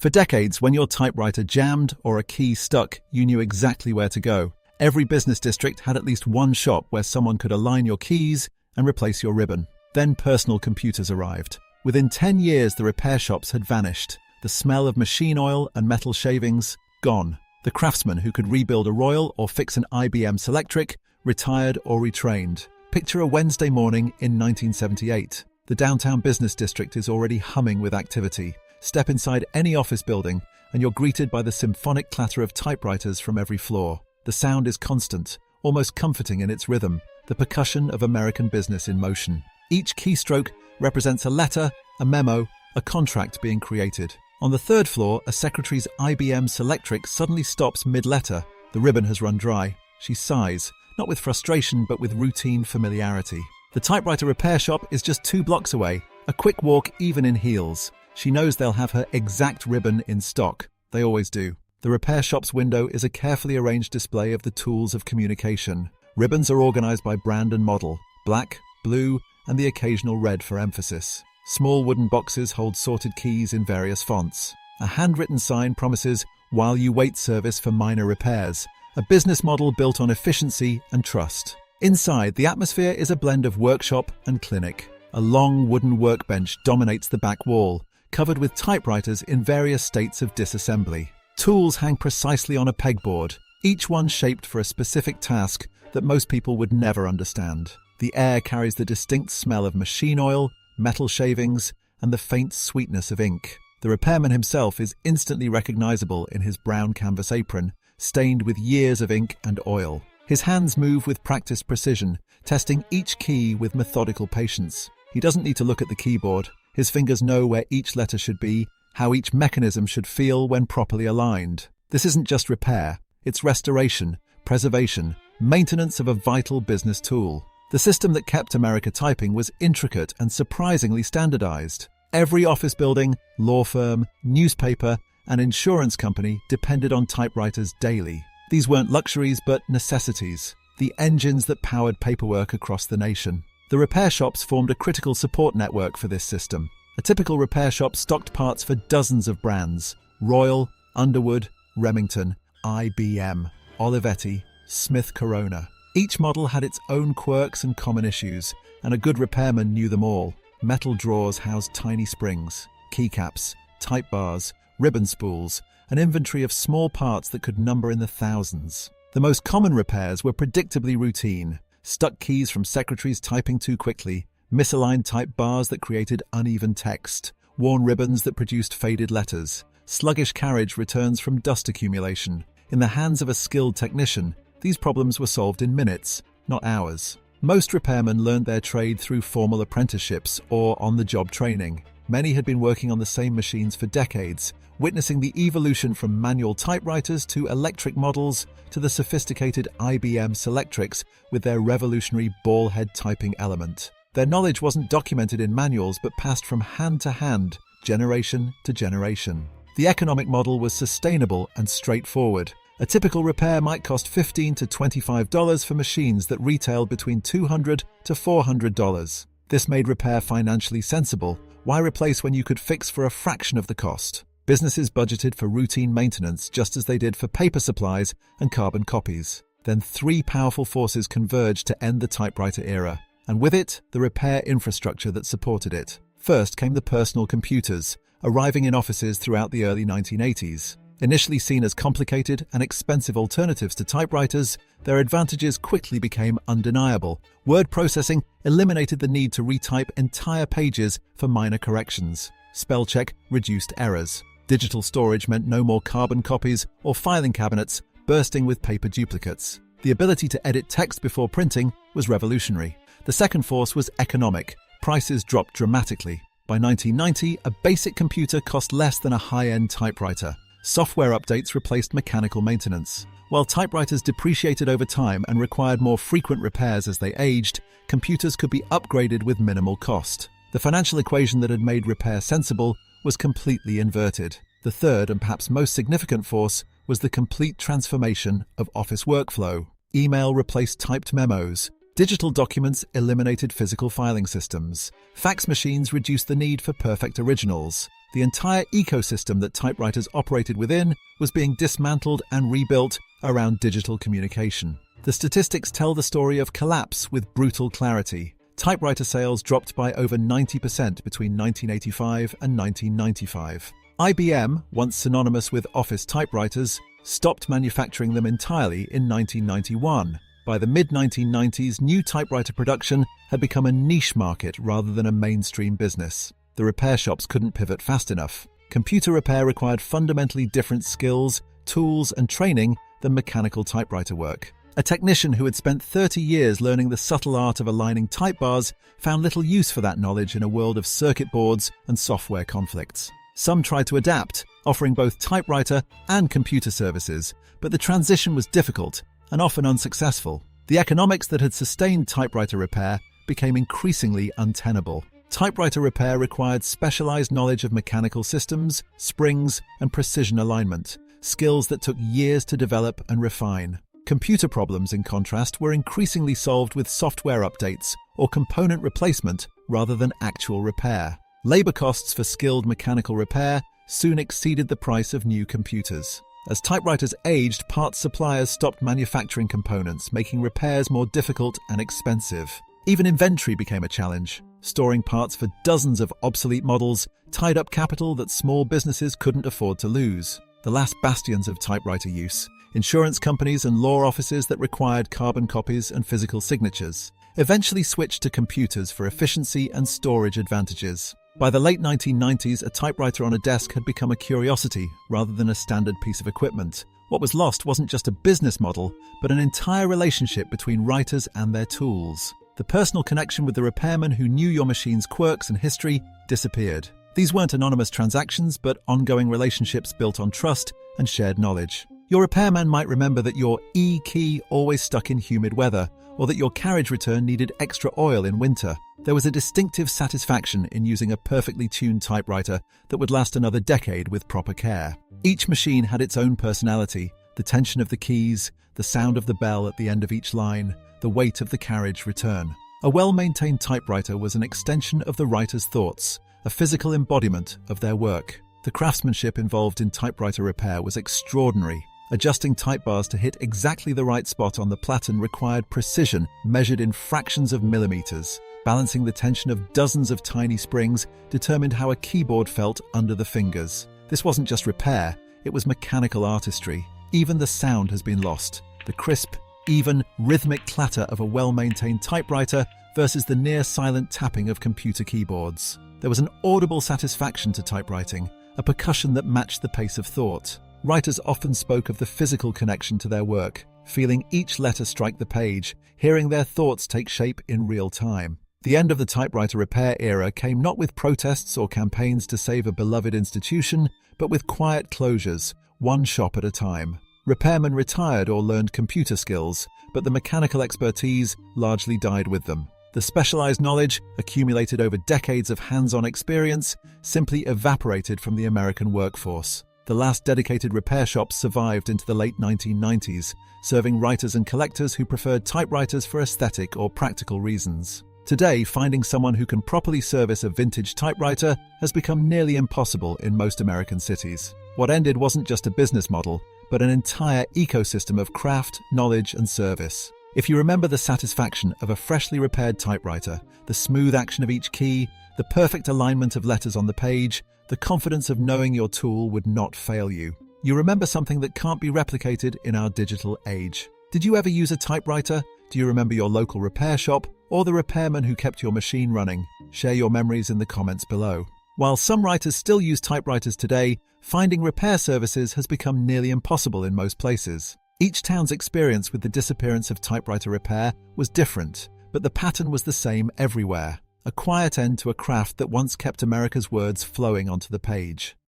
For decades, when your typewriter jammed or a key stuck, you knew exactly where to go. Every business district had at least one shop where someone could align your keys and replace your ribbon. Then personal computers arrived. Within 10 years, the repair shops had vanished. The smell of machine oil and metal shavings, gone. The craftsman who could rebuild a Royal or fix an IBM Selectric, retired or retrained. Picture a Wednesday morning in 1978. The downtown business district is already humming with activity. Step inside any office building, and you're greeted by the symphonic clatter of typewriters from every floor. The sound is constant, almost comforting in its rhythm, the percussion of American business in motion. Each keystroke represents a letter, a memo, a contract being created. On the third floor, a secretary's IBM Selectric suddenly stops mid-letter. The ribbon has run dry. She sighs, not with frustration, but with routine familiarity. The typewriter repair shop is just 2 blocks away, a quick walk even in heels. She knows they'll have her exact ribbon in stock. They always do. The repair shop's window is a carefully arranged display of the tools of communication. Ribbons are organized by brand and model, black, blue, and the occasional red for emphasis. Small wooden boxes hold sorted keys in various fonts. A handwritten sign promises "while you wait" service for minor repairs, a business model built on efficiency and trust. Inside, the atmosphere is a blend of workshop and clinic. A long wooden workbench dominates the back wall, covered with typewriters in various states of disassembly. Tools hang precisely on a pegboard, each one shaped for a specific task that most people would never understand. The air carries the distinct smell of machine oil, metal shavings, and the faint sweetness of ink. The repairman himself is instantly recognizable in his brown canvas apron, stained with years of ink and oil. His hands move with practiced precision, testing each key with methodical patience. He doesn't need to look at the keyboard. His fingers know where each letter should be, how each mechanism should feel when properly aligned. This isn't just repair, it's restoration, preservation, maintenance of a vital business tool. The system that kept America typing was intricate and surprisingly standardized. Every office building, law firm, newspaper, and insurance company depended on typewriters daily. These weren't luxuries but necessities, the engines that powered paperwork across the nation. The repair shops formed a critical support network for this system. A typical repair shop stocked parts for dozens of brands: Royal, Underwood, Remington, IBM, Olivetti, Smith Corona. Each model had its own quirks and common issues, and a good repairman knew them all. Metal drawers housed tiny springs, keycaps, type bars, ribbon spools, an inventory of small parts that could number in the thousands. The most common repairs were predictably routine: stuck keys from secretaries typing too quickly, misaligned type bars that created uneven text, worn ribbons that produced faded letters, sluggish carriage returns from dust accumulation. In the hands of a skilled technician, these problems were solved in minutes, not hours. Most repairmen learned their trade through formal apprenticeships or on-the-job training. Many had been working on the same machines for decades, witnessing the evolution from manual typewriters to electric models to the sophisticated IBM Selectrics with their revolutionary ball-head typing element. Their knowledge wasn't documented in manuals but passed from hand to hand, generation to generation. The economic model was sustainable and straightforward. A typical repair might cost $15 to $25 for machines that retailed between $200 to $400. This made repair financially sensible. Why replace when you could fix for a fraction of the cost? Businesses budgeted for routine maintenance just as they did for paper supplies and carbon copies. Then 3 powerful forces converged to end the typewriter era, and with it, the repair infrastructure that supported it. First came the personal computers, arriving in offices throughout the early 1980s. Initially seen as complicated and expensive alternatives to typewriters, their advantages quickly became undeniable. Word processing eliminated the need to retype entire pages for minor corrections. Spell check reduced errors. Digital storage meant no more carbon copies or filing cabinets bursting with paper duplicates. The ability to edit text before printing was revolutionary. The second force was economic. Prices dropped dramatically. By 1990, a basic computer cost less than a high-end typewriter. Software updates replaced mechanical maintenance. While typewriters depreciated over time and required more frequent repairs as they aged, computers could be upgraded with minimal cost. The financial equation that had made repair sensible was completely inverted. The third and perhaps most significant force was the complete transformation of office workflow. Email replaced typed memos. Digital documents eliminated physical filing systems. Fax machines reduced the need for perfect originals. The entire ecosystem that typewriters operated within was being dismantled and rebuilt around digital communication. The statistics tell the story of collapse with brutal clarity. Typewriter sales dropped by over 90% between 1985 and 1995. IBM, once synonymous with office typewriters, stopped manufacturing them entirely in 1991. By the mid-1990s, new typewriter production had become a niche market rather than a mainstream business. The repair shops couldn't pivot fast enough. Computer repair required fundamentally different skills, tools, and training than mechanical typewriter work. A technician who had spent 30 years learning the subtle art of aligning type bars found little use for that knowledge in a world of circuit boards and software conflicts. Some tried to adapt, offering both typewriter and computer services, but the transition was difficult and often unsuccessful. The economics that had sustained typewriter repair became increasingly untenable. Typewriter repair required specialized knowledge of mechanical systems, springs, and precision alignment, skills that took years to develop and refine. Computer problems, in contrast, were increasingly solved with software updates or component replacement rather than actual repair. Labor costs for skilled mechanical repair soon exceeded the price of new computers. As typewriters aged, parts suppliers stopped manufacturing components, making repairs more difficult and expensive. Even inventory became a challenge. Storing parts for dozens of obsolete models tied up capital that small businesses couldn't afford to lose. The last bastions of typewriter use, insurance companies and law offices that required carbon copies and physical signatures, eventually switched to computers for efficiency and storage advantages. By the late 1990s, a typewriter on a desk had become a curiosity rather than a standard piece of equipment. What was lost wasn't just a business model, but an entire relationship between writers and their tools. The personal connection with the repairman who knew your machine's quirks and history disappeared. These weren't anonymous transactions, but ongoing relationships built on trust and shared knowledge. Your repairman might remember that your E-key always stuck in humid weather, or that your carriage return needed extra oil in winter. There was a distinctive satisfaction in using a perfectly tuned typewriter that would last another decade with proper care. Each machine had its own personality, the tension of the keys, the sound of the bell at the end of each line, the weight of the carriage return. A well-maintained typewriter was an extension of the writer's thoughts, a physical embodiment of their work. The craftsmanship involved in typewriter repair was extraordinary. Adjusting type bars to hit exactly the right spot on the platen required precision measured in fractions of millimeters. Balancing the tension of dozens of tiny springs determined how a keyboard felt under the fingers. This wasn't just repair, it was mechanical artistry. Even the sound has been lost. The crisp, even, rhythmic clatter of a well-maintained typewriter versus the near-silent tapping of computer keyboards. There was an audible satisfaction to typewriting, a percussion that matched the pace of thought. Writers often spoke of the physical connection to their work, feeling each letter strike the page, hearing their thoughts take shape in real time. The end of the typewriter repair era came not with protests or campaigns to save a beloved institution, but with quiet closures, one shop at a time. Repairmen retired or learned computer skills, but the mechanical expertise largely died with them. The specialized knowledge, accumulated over decades of hands-on experience, simply evaporated from the American workforce. The last dedicated repair shops survived into the late 1990s, serving writers and collectors who preferred typewriters for aesthetic or practical reasons. Today, finding someone who can properly service a vintage typewriter has become nearly impossible in most American cities. What ended wasn't just a business model, but an entire ecosystem of craft, knowledge, and service. If you remember the satisfaction of a freshly repaired typewriter, the smooth action of each key, the perfect alignment of letters on the page, the confidence of knowing your tool would not fail you, you remember something that can't be replicated in our digital age. Did you ever use a typewriter? Do you remember your local repair shop or the repairman who kept your machine running? Share your memories in the comments below. While some writers still use typewriters today, finding repair services has become nearly impossible in most places. Each town's experience with the disappearance of typewriter repair was different, but the pattern was the same everywhere. A quiet end to a craft that once kept America's words flowing onto the page.